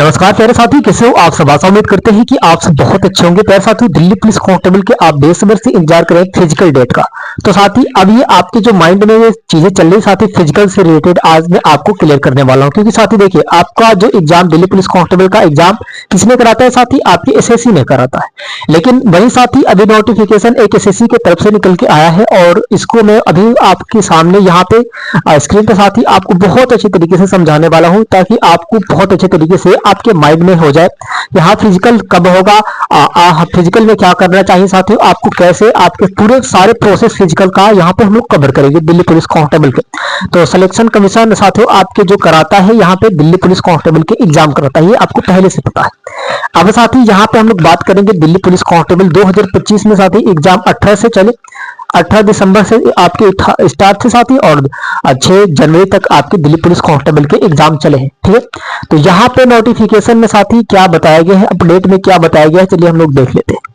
नमस्कार प्यारे साथी, कैसे हो आप सब। आशा उम्मीद करते हैं कि आप सब बहुत अच्छे होंगे। प्यारे साथी, दिल्ली पुलिस कांस्टेबल के आप बेसब्र से इंतजार करें फिजिकल डेट का। तो साथी, अब ये आपके जो माइंड में ये चीजें चल रही साथी, फिजिकल से रिलेटेड आज मैं आपको क्लियर करने वाला हूँ। क्योंकि साथी देखिए, आपका जो एग्जाम दिल्ली पुलिस कांस्टेबल का एग्जाम किसने कराता है साथी, आपके एसएससी ने कराता है। लेकिन वही साथी, अभी नोटिफिकेशन एक एसएससी की तरफ से निकल के आया है और इसको मैं अभी आपके सामने यहाँ पे स्क्रीन पर साथी आपको बहुत अच्छे तरीके से समझाने वाला हूँ, ताकि आपको बहुत अच्छे तरीके से आपके माइंड में हो जाए यहाँ फिजिकल कब होगा, फिजिकल में क्या करना चाहिए साथियों, आपको कैसे आपके पूरे सारे प्रोसेस फिजिकल का यहाँ पे हम लोग कवर करेंगे दिल्ली पुलिस कांस्टेबल के। तो सिलेक्शन कमीशन साथियों आपके जो कराता है यहाँ पे दिल्ली पुलिस कांस्टेबल के एग्जाम कराता है, ये आपको पहले से पता है। अब साथी यहाँ पे हम लोग बात करेंगे दिल्ली पुलिस कांस्टेबल 2025 में साथी एग्जाम 18 से चले, 18 दिसंबर से आपके स्टार्ट थे साथी और 6 जनवरी तक आपके दिल्ली पुलिस कांस्टेबल के एग्जाम चले हैं। ठीक है, तो यहाँ पे नोटिफिकेशन में साथी क्या बताया गया है, अपडेट में क्या बताया गया है, चलिए हम लोग देख लेते हैं।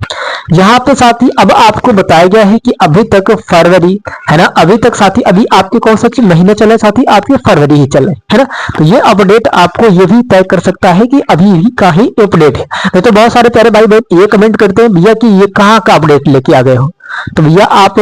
यहाँ पे साथी अब आपको बताया गया है कि अभी तक फरवरी है ना, अभी तक साथी अभी आपके कौन सा महीने चले साथी, आपके फरवरी ही चले है ना। तो ये अपडेट आपको ये भी तय कर सकता है कि अभी का ही अपडेट है। तो बहुत सारे प्यारे भाई बहन ये कमेंट करते हैं भैया कि ये कहाँ का अपडेट लेके आ गए हो। तो भैया आप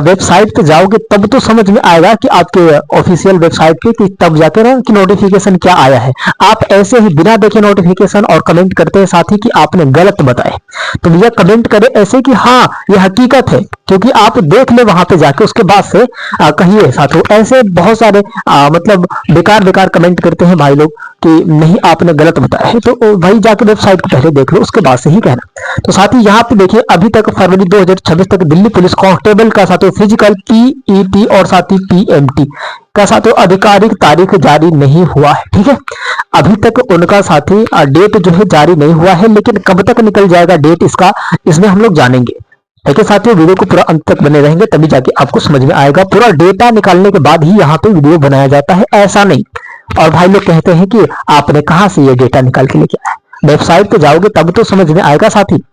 वेबसाइट पे जाओगे तब तो समझ में आएगा कि आपके ऑफिशियल वेबसाइट पे कि तब जाके ना कि नोटिफिकेशन क्या आया है। आप ऐसे ही बिना देखे नोटिफिकेशन और कमेंट करते हैं साथी कि आपने गलत बताए। तो भैया कमेंट करें ऐसे कि हाँ ये हकीकत है, क्योंकि आप देख ले वहां पे जाके उसके बाद से कहिए साथियों। ऐसे बहुत सारे मतलब बेकार बेकार कमेंट करते हैं भाई लोग कि नहीं आपने गलत बताया है, तो भाई जाके वेबसाइट को पहले देख लो उसके बाद से ही कहना। तो साथी यहाँ पे देखिए अभी तक फरवरी 2026 तक दिल्ली पुलिस कांस्टेबल का साथियों फिजिकल पीईटी और साथी पीएमटी का साथियों आधिकारिक तारीख जारी नहीं हुआ है। ठीक है, अभी तक उनका साथी डेट जो है जारी नहीं हुआ है, लेकिन कब तक निकल जाएगा डेट इसका, इसमें हम लोग जानेंगे। देखिए साथियों, वीडियो को पूरा अंत तक बने रहेंगे तभी जाके आपको समझ में आएगा। पूरा डेटा निकालने के बाद ही यहाँ पे वीडियो बनाया जाता है, ऐसा नहीं। और भाई लोग कहते हैं कि आपने कहां से ये डेटा निकाल के लेके आया, वेबसाइट पे जाओगे तब तो समझ में आएगा साथी।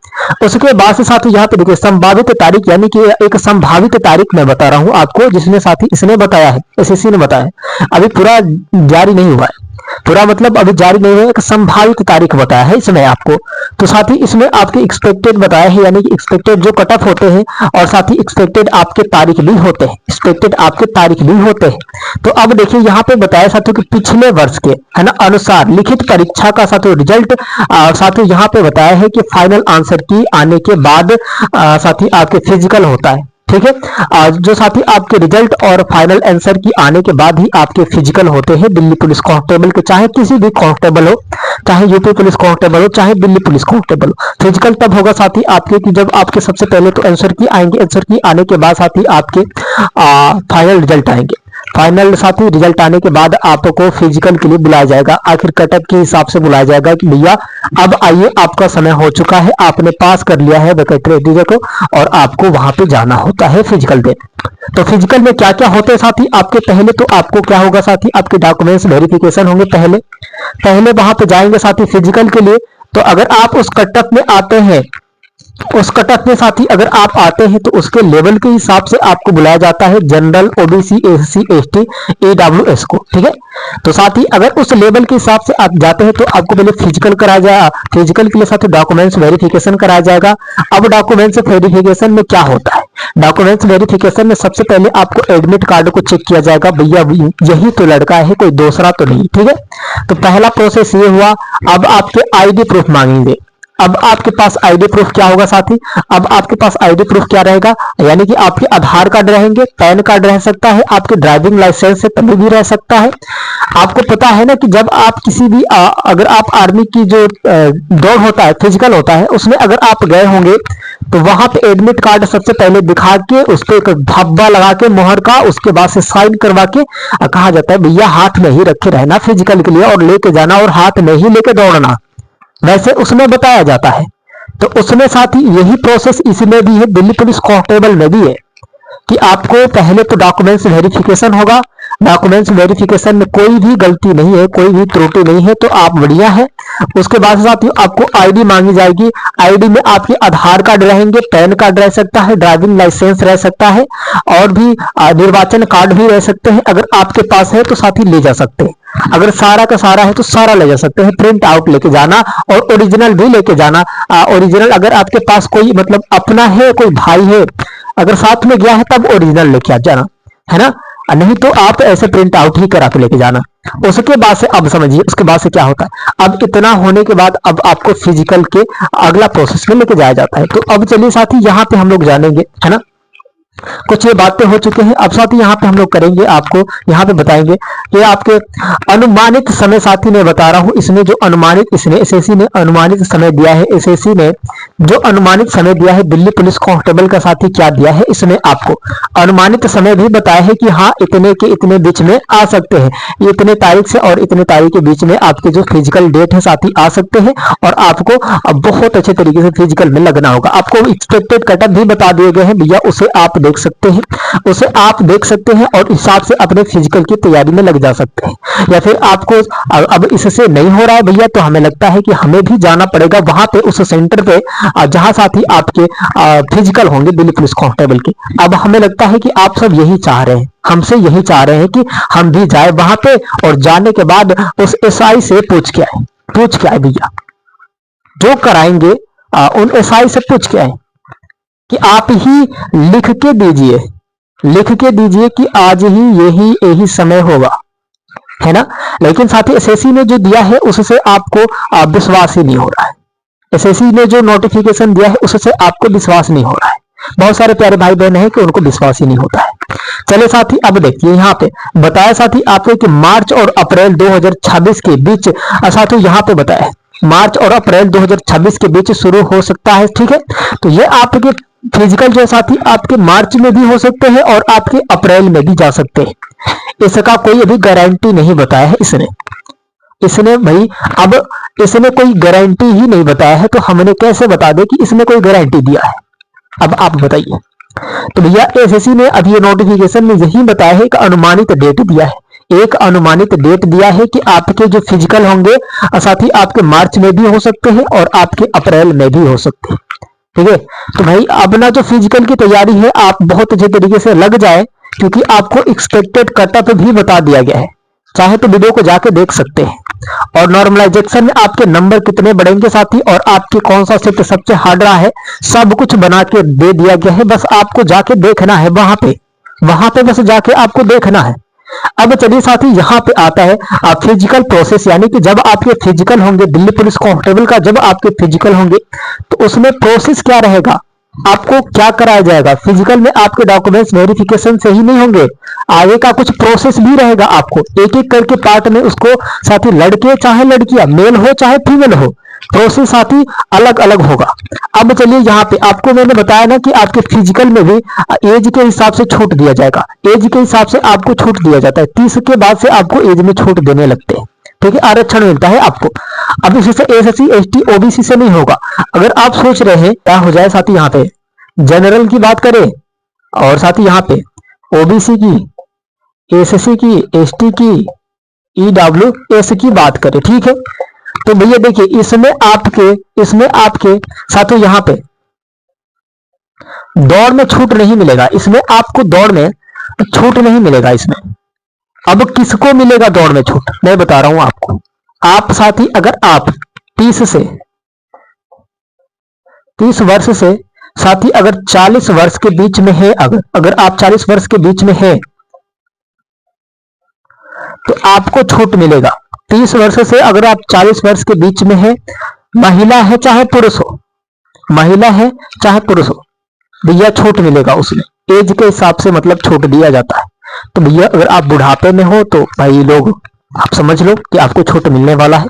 उसके बाद से साथी यहाँ पे देखिए संभावित तारीख, यानी कि एक संभावित तारीख मैं बता रहा हूं आपको, जिसमें साथी इसने बताया है, एसएससी ने बताया है, अभी पूरा जारी नहीं हुआ है। पूरा मतलब अभी जारी नहीं हुआ, एक संभावित तारीख बताया है इसमें आपको। तो साथी इसमें आपके एक्सपेक्टेड बताया है, यानी कि एक्सपेक्टेड जो कट ऑफ होते हैं और साथी एक्सपेक्टेड आपके तारीख भी होते हैं, एक्सपेक्टेड आपके तारीख भी होते हैं। तो अब देखिए यहाँ पे बताया साथियों कि पिछले वर्ष के है ना अनुसार लिखित परीक्षा का साथियों रिजल्ट साथियों यहाँ पे बताया है कि फाइनल आंसर की आने के बाद साथी आपके फिजिकल होता है। ठीक है, जो साथी आपके रिजल्ट और फाइनल आंसर की आने के बाद ही आपके फिजिकल होते हैं दिल्ली पुलिस कांस्टेबल के, चाहे किसी भी कांस्टेबल हो, चाहे यूपी पुलिस कांस्टेबल हो, चाहे दिल्ली पुलिस कांस्टेबल हो। फिजिकल तब होगा साथी आपके कि जब आपके सबसे पहले तो आंसर की आएंगे, आंसर की आने के बाद साथी आपके फाइनल रिजल्ट आएंगे। फाइनल साथी रिजल्ट आने के बाद आपको फिजिकल के लिए बुलाया जाएगा, आखिर कटअप के हिसाब से बुलाया जाएगा कि भैया अब आइए आपका समय हो चुका है, आपने पास कर लिया है वैकेंसी को और आपको वहां पे जाना होता है फिजिकल देने। तो फिजिकल में क्या क्या होते हैं साथी आपके, पहले तो आपको क्या होगा साथी, आपके डॉक्यूमेंट्स वेरिफिकेशन होंगे। पहले वहां पे जाएंगे साथी फिजिकल के लिए। तो अगर आप उस कटअप में आते हैं, उस कटअप में साथी अगर आप आते हैं तो उसके लेवल के हिसाब से आपको बुलाया जाता है, general, OBC, SC, ST, EWS को। ठीक है, तो साथी अगर उस लेवल के हिसाब से आप जाते हैं तो आपको पहले फिजिकल कराया जाएगा। फिजिकल के लिए साथी डॉक्यूमेंट्स वेरिफिकेशन कराया जाएगा। अब डॉक्यूमेंट्स वेरिफिकेशन में क्या होता है, डॉक्यूमेंट्स वेरिफिकेशन में सबसे पहले आपको एडमिट कार्ड को चेक किया जाएगा, भैया यही तो लड़का है, कोई दूसरा तो नहीं। ठीक है, तो पहला प्रोसेस ये हुआ। अब आपके आईडी प्रूफ मांगेंगे। अब आपके पास आईडी प्रूफ क्या होगा साथी, अब आपके पास आईडी प्रूफ क्या रहेगा, यानी कि आपके आधार कार्ड रहेंगे, पैन कार्ड रह सकता है, आपके ड्राइविंग लाइसेंस से तभी भी रह सकता है। आपको पता है ना कि जब आप किसी भी अगर आप आर्मी की जो दौड़ होता है, फिजिकल होता है, उसमें अगर आप गए होंगे तो वहां पे एडमिट कार्ड सबसे पहले दिखा के उस पर एक धब्बा लगा के मोहर का, उसके बाद से साइन करवा के कहा जाता है भैया हाथ में ही रखे रहना फिजिकल के लिए और लेके जाना और हाथ में ही लेके दौड़ना, वैसे उसमें बताया जाता है। तो उसमें साथी यही प्रोसेस इसमें भी है, दिल्ली पुलिस कांस्टेबल में भी है कि आपको पहले तो डॉक्यूमेंट्स वेरिफिकेशन होगा, डॉक्यूमेंट्स वेरिफिकेशन में कोई भी गलती नहीं है, कोई भी त्रुटि नहीं है, तो आप बढ़िया है। उसके बाद साथियों आपको आईडी मांगी जाएगी। आईडी में आपके आधार कार्ड रहेंगे, पैन कार्ड रह सकता है, ड्राइविंग लाइसेंस रह सकता है, और भी निर्वाचन कार्ड भी रह सकते हैं। अगर आपके पास है तो साथी ले जा सकते हैं, अगर सारा का सारा है तो सारा ले जा सकते हैं। प्रिंट आउट लेके जाना और ओरिजिनल भी लेके जाना। ओरिजिनल अगर आपके पास कोई मतलब अपना है, कोई भाई है, अगर साथ में गया है तब ओरिजिनल लेके आ जाना, है ना, नहीं तो आप ऐसे प्रिंट आउट ही करा के लेके जाना। उसके बाद से अब समझिए उसके बाद से क्या होता है। अब इतना होने के बाद अब आपको फिजिकल के अगला प्रोसेस में लेके जाया जाता है। तो अब चलिए साथी यहाँ पे हम लोग जानेंगे, है ना, कुछ ये बातें हो चुके हैं। अब साथी यहाँ पे हम लोग करेंगे, आपको यहाँ पे बताएंगे कि आपके अनुमानित समय, साथी ने बता रहा हूँ, इसने जो अनुमानित, इसने एसएससी ने अनुमानित समय दिया है, एसएससी ने जो अनुमानित समय दिया है दिल्ली पुलिस कांस्टेबल का, साथी क्या दिया है, इसने आपको अनुमानित समय भी बताया है कि हाँ इतने के इतने बीच में आ सकते हैं, इतने तारीख से और इतने तारीख के बीच में आपके जो फिजिकल डेट है साथी आ सकते हैं, और आपको बहुत अच्छे तरीके से फिजिकल में लगना होगा। आपको एक्सपेक्टेड कटअप भी बता दिए गए हैं भैया, उसे आप देख सकते हैं, उसे आप देख सकते हैं और हिसाब से अपने फिजिकल की तैयारी में लग जा सकते हैं। या फिर आपको अब इससे नहीं हो रहा है भैया, तो हमें लगता है कि हमें भी जाना पड़ेगा वहां पे, उस सेंटर पे जहां साथी आपके फिजिकल होंगे दिल्ली पुलिस कांस्टेबल के। अब हमें लगता है कि आप सब यही चाह रहे हैं, हमसे यही चाह रहे हैं कि हम भी जाए वहां पे, और जाने के बाद उस एसआई से पूछ के आए भैया, जो कराएंगे उन एसआई से पूछ के आए कि आप ही लिख के दीजिए कि आज ही यही समय होगा, है ना। लेकिन साथी एसएससी ने जो दिया है उससे आपको विश्वास ही नहीं हो रहा है। एसएससी ने जो नोटिफिकेशन दिया है उससे आपको विश्वास नहीं हो रहा है। बहुत सारे प्यारे भाई बहन हैं कि उनको विश्वास ही नहीं होता है। चलिए साथी अब देखिए यहाँ पे बताया साथी आपको कि मार्च और अप्रैल 2026 के बीच, साथी यहाँ पे बताया मार्च और अप्रैल 2026 के बीच शुरू हो सकता है, ठीक है। तो ये आपके फिजिकल जो है साथी आपके मार्च में भी हो सकते हैं और आपके अप्रैल में भी जा सकते हैं। इसका कोई अभी गारंटी नहीं बताया है इसने भाई, अब इसने कोई गारंटी ही नहीं बताया है, तो हमने कैसे बता दें कि इसने कोई गारंटी दिया है। अब आप बताइए। तो भैया एसएससी ने अभी नोटिफिकेशन में यही बताया है कि अनुमानित डेट दिया है, एक अनुमानित डेट दिया है कि आपके जो फिजिकल होंगे साथ ही आपके मार्च में भी हो सकते हैं और आपके अप्रैल में भी हो सकते हैं, ठीक है। तो भाई अब ना जो फिजिकल की तैयारी है आप बहुत अच्छे तरीके से लग जाए, क्योंकि आपको एक्सपेक्टेड कटअप भी बता दिया गया है, चाहे तो वीडियो को जाके देख सकते हैं। और नॉर्मलाइजेशन में आपके नंबर कितने बढ़ेंगे साथी, और आपके कौन सा शिफ्ट सबसे हार्ड रहा है, सब कुछ बना के दे दिया गया है। बस आपको जाके देखना है वहां पे बस जाके आपको देखना है। अब चलिए साथी यहाँ पे आता है फिजिकल प्रोसेस, यानी कि जब आपके फिजिकल होंगे दिल्ली पुलिस कांस्टेबल का, जब आपके फिजिकल होंगे तो उसमें प्रोसेस क्या रहेगा, आपको क्या कराया जाएगा। फिजिकल में आपके डॉक्यूमेंट्स वेरिफिकेशन से ही नहीं होंगे, आगे का कुछ प्रोसेस भी रहेगा। आपको एक एक करके पार्ट में उसको साथी, लड़के चाहे लड़कियां, मेल हो चाहे फीमेल हो, प्रोसेस साथी अलग अलग होगा। अब चलिए यहाँ पे आपको मैंने बताया ना कि आपके फिजिकल में भी एज के हिसाब से छूट दिया जाएगा, एज के हिसाब से आपको छूट दिया जाता है। 30 के बाद से आपको एज में छूट देने लगते हैं, ठीक है, आरक्षण मिलता है आपको। अब इससे एससी एसटी ओबीसी से नहीं होगा। अगर आप सोच रहे हैं क्या हो जाए साथी, यहाँ पे जनरल की बात करें और साथी यहाँ पे ओबीसी की, एससी की, एसटी की, ईडब्ल्यूएस की बात करें, ठीक है। तो भैया देखिए इसमें आपके साथी यहाँ पे दौड़ में छूट नहीं मिलेगा, इसमें आपको दौड़ में छूट नहीं मिलेगा इसमें। अब किसको मिलेगा दौड़ में छूट, मैं बता रहा हूं आपको। आप साथी अगर आप 30 वर्ष से साथी अगर 40 वर्ष के बीच में है, अगर आप 40 वर्ष के बीच में है तो आपको छूट मिलेगा। 30 वर्ष से अगर आप 40 वर्ष के बीच में है, महिला है चाहे पुरुष हो, भैया छूट मिलेगा उसमें, एज के हिसाब से मतलब छूट दिया जाता है। तो भैया अगर आप बुढ़ापे में हो तो भाई लोग आप समझ लो कि आपको छूट मिलने वाला है।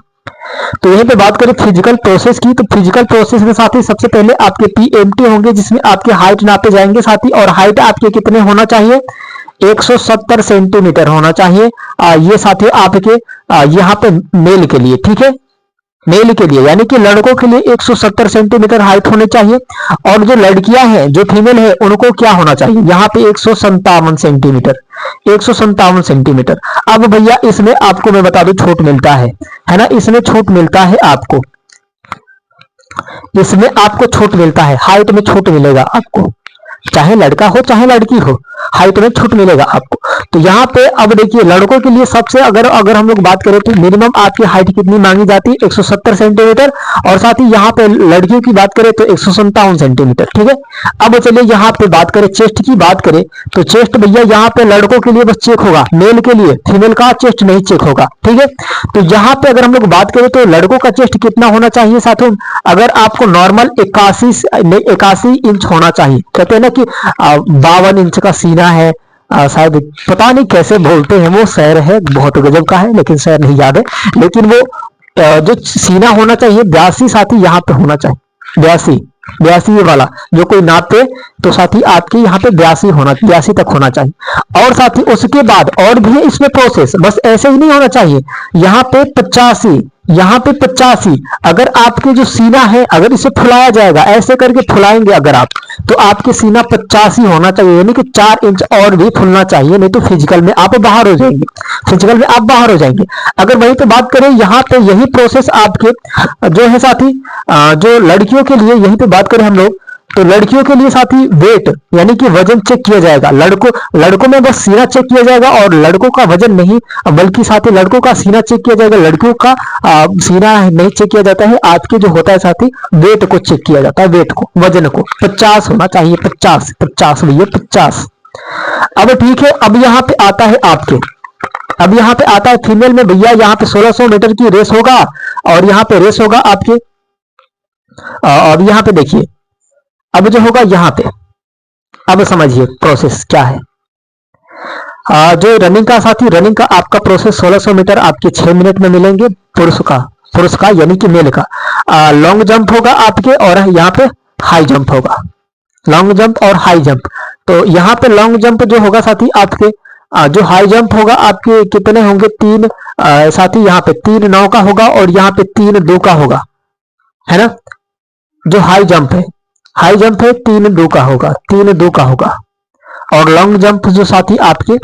तो यहीं पे बात करें फिजिकल प्रोसेस की, तो फिजिकल प्रोसेस में साथी सबसे पहले आपके पीएमटी होंगे, जिसमें आपके हाइट नापे जाएंगे साथी, और हाइट आपके कितने होना चाहिए, 170 सेंटीमीटर होना चाहिए। ये साथी आपके यहाँ पे मेल के लिए, ठीक है, मेल के लिए, यानी कि लड़कों के लिए 170 सेंटीमीटर हाइट होनी चाहिए, और जो लड़कियां हैं जो फीमेल है उनको क्या होना चाहिए, यहाँ पे 157 सेंटीमीटर, 157 सेंटीमीटर। अब भैया इसमें आपको मैं बता दूं छूट मिलता है ना, इसमें छूट मिलता है आपको, इसमें आपको छूट मिलता है, हाइट में छूट मिलेगा आपको, चाहे लड़का हो चाहे लड़की हो, हाइट में छूट मिलेगा आपको। तो यहाँ पे अब देखिए लड़कों के लिए सबसे अगर अगर हम लोग बात करें तो मिनिमम आपकी हाइट कितनी मांगी जाती है, 170 सेंटीमीटर, और साथ ही यहाँ पे लड़कियों की बात करें तो 157 सेंटीमीटर, ठीक है। अब चलिए यहाँ पे बात करें चेस्ट की बात करें, तो चेस्ट भैया यहाँ पे लड़कों के लिए बस चेक होगा, मेल के लिए फीमेल का चेस्ट नहीं चेक होगा, ठीक है। तो यहाँ पे अगर हम लोग बात करें तो लड़कों का चेस्ट कितना होना चाहिए साथियों, अगर आपको नॉर्मल 81 इंच होना चाहिए, कहते हैं ना कि 52 इंच का सीना है, शायद पता नहीं कैसे बोलते हैं, वो शहर है बहुत गजब का है, लेकिन शहर नहीं याद है, लेकिन वो जो सीना होना चाहिए 82 साथी यहाँ पे होना चाहिए, 82 ये वाला जो कोई नापे तो साथी आपके यहाँ पे 82 तक होना चाहिए। और साथी उसके बाद और भी है इसमें प्रोसेस, बस ऐसे ही नहीं होना चाहिए, यहाँ पे 85 अगर आपके जो सीना है अगर इसे फुलाया जाएगा, ऐसे करके फुलाएंगे अगर आप, तो आपके सीना 85 होना चाहिए, यानी कि 4 इंच और भी फुलना चाहिए, नहीं तो फिजिकल में आप बाहर हो जाएंगे, फिजिकल में आप बाहर हो जाएंगे। अगर वहीं पे बात करें यहाँ पे यही प्रोसेस आपके जो है साथी जो लड़कियों के लिए यहीं पे बात करें हम लोग, तो लड़कियों के लिए साथी वेट यानी कि वजन चेक किया जाएगा, लड़कों में बस सीना चेक किया जाएगा, और लड़कों का वजन नहीं, बल्कि साथी लड़कों का सीना चेक किया जाएगा, लड़कियों का सीना नहीं चेक किया जाता है, आपके जो होता है साथी वेट को चेक किया जाता है, वेट को, वजन को 50 होना चाहिए, 50 भैया 50। अब ठीक है, अब यहाँ पे आता है आपके, अब यहाँ पे आता है फीमेल में भैया, यहाँ पे 1600 मीटर की रेस होगा, और यहाँ पे रेस होगा आपके, अब यहाँ पे देखिए अब जो होगा यहाँ पे, अब समझिए प्रोसेस क्या है। जो रनिंग का साथी, रनिंग का आपका प्रोसेस 1600 मीटर आपके 6 मिनट में मिलेंगे, पुरुष का यानी कि मेल का। लॉन्ग जंप होगा आपके, और यहाँ पे हाई जंप होगा, लॉन्ग जंप और हाई जंप। तो यहाँ पे लॉन्ग जंप जो होगा साथी आपके, जो हाई जंप होगा आपके कितने होंगे, 3 साथी यहाँ पे 3-9 का होगा, और यहाँ पे 3-2 का होगा, है ना। जो हाई जंप है 3-2 का होगा, 3-2 का होगा, और लॉन्ग जंप जो साथी आपके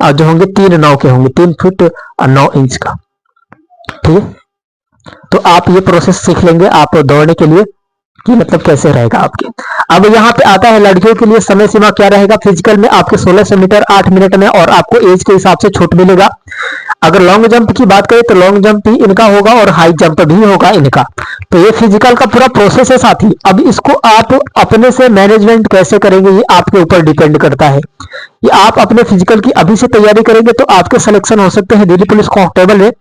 जो होंगे 3-9 के होंगे, 3 फुट 9 इंच का, ठीक है। तो आप ये प्रोसेस सीख लेंगे आप दौड़ने के लिए कि मतलब कैसे रहेगा आपके। अब यहाँ पे आता है लड़कियों के लिए समय सीमा क्या रहेगा, फिजिकल में आपके 1600 मीटर 8 मिनट में, और आपको एज के हिसाब से छूट मिलेगा। अगर लॉन्ग जंप की बात करें तो लॉन्ग जंप भी इनका होगा, और हाई जंप भी होगा इनका। तो ये फिजिकल का पूरा प्रोसेस है साथी। अब इसको आप अपने से मैनेजमेंट कैसे करेंगे ये आपके ऊपर डिपेंड करता है। ये आप अपने फिजिकल की अभी से तैयारी करेंगे तो आपके सिलेक्शन हो सकते हैं दिल्ली पुलिस कांस्टेबल में,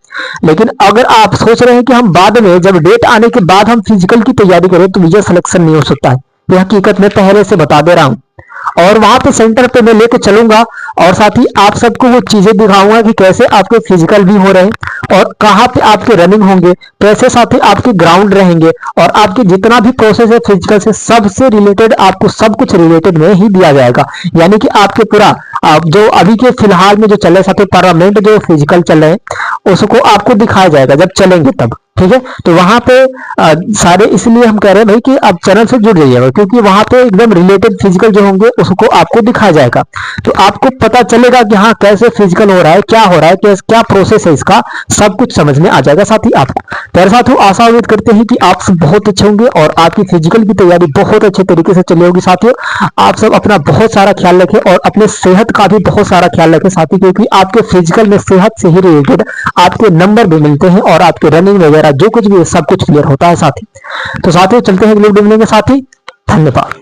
लेकिन अगर आप सोच रहे हैं कि हम बाद में जब डेट आने के बाद हम फिजिकल की तैयारी करें तो ये सिलेक्शन नहीं हो सकता है, ये हकीकत में पहले से बता दे रहा हूं। और वहां पे सेंटर पे मैं लेके चलूंगा, और साथ ही आप सबको वो चीजें दिखाऊंगा कि कैसे आपके फिजिकल भी हो रहे हैं, और कहाँ पे आपके रनिंग होंगे, कैसे साथ ही आपके ग्राउंड रहेंगे, और आपके जितना भी प्रोसेस है फिजिकल से सबसे रिलेटेड आपको सब कुछ रिलेटेड में ही दिया जाएगा। यानी कि आपके पूरा जो अभी के फिलहाल में जो चल रहे साथ पार्लियामेंट जो फिजिकल चल रहे हैं उसको आपको दिखाया जाएगा जब चलेंगे तब, ठीक है। तो वहां पे सारे इसलिए हम कह रहे हैं भाई कि आप चैनल से जुड़ जाइएगा, क्योंकि वहां पे एकदम रिलेटेड फिजिकल जो होंगे उसको आपको दिखाया जाएगा, तो आपको पता चलेगा कि हाँ कैसे फिजिकल हो रहा है, क्या हो रहा है, क्या प्रोसेस है इसका, सब कुछ समझ में आ जाएगा साथी आपको। मेरे साथियों आशा उम्मीद करते हैं कि आप सब बहुत अच्छे होंगे और आपकी फिजिकल की तैयारी बहुत अच्छे तरीके से चली होगी साथियों। आप सब अपना बहुत सारा ख्याल रखें और अपने सेहत का भी बहुत सारा ख्याल रखें साथी, क्योंकि आपके फिजिकल में सेहत से ही रिलेटेड आपके नंबर भी मिलते हैं और आपके रनिंग वगैरह जो कुछ भी है सब कुछ क्लियर होता है साथी। तो साथियों चलते हैं अगले वीडियो में मिलेंगे साथी, धन्यवाद।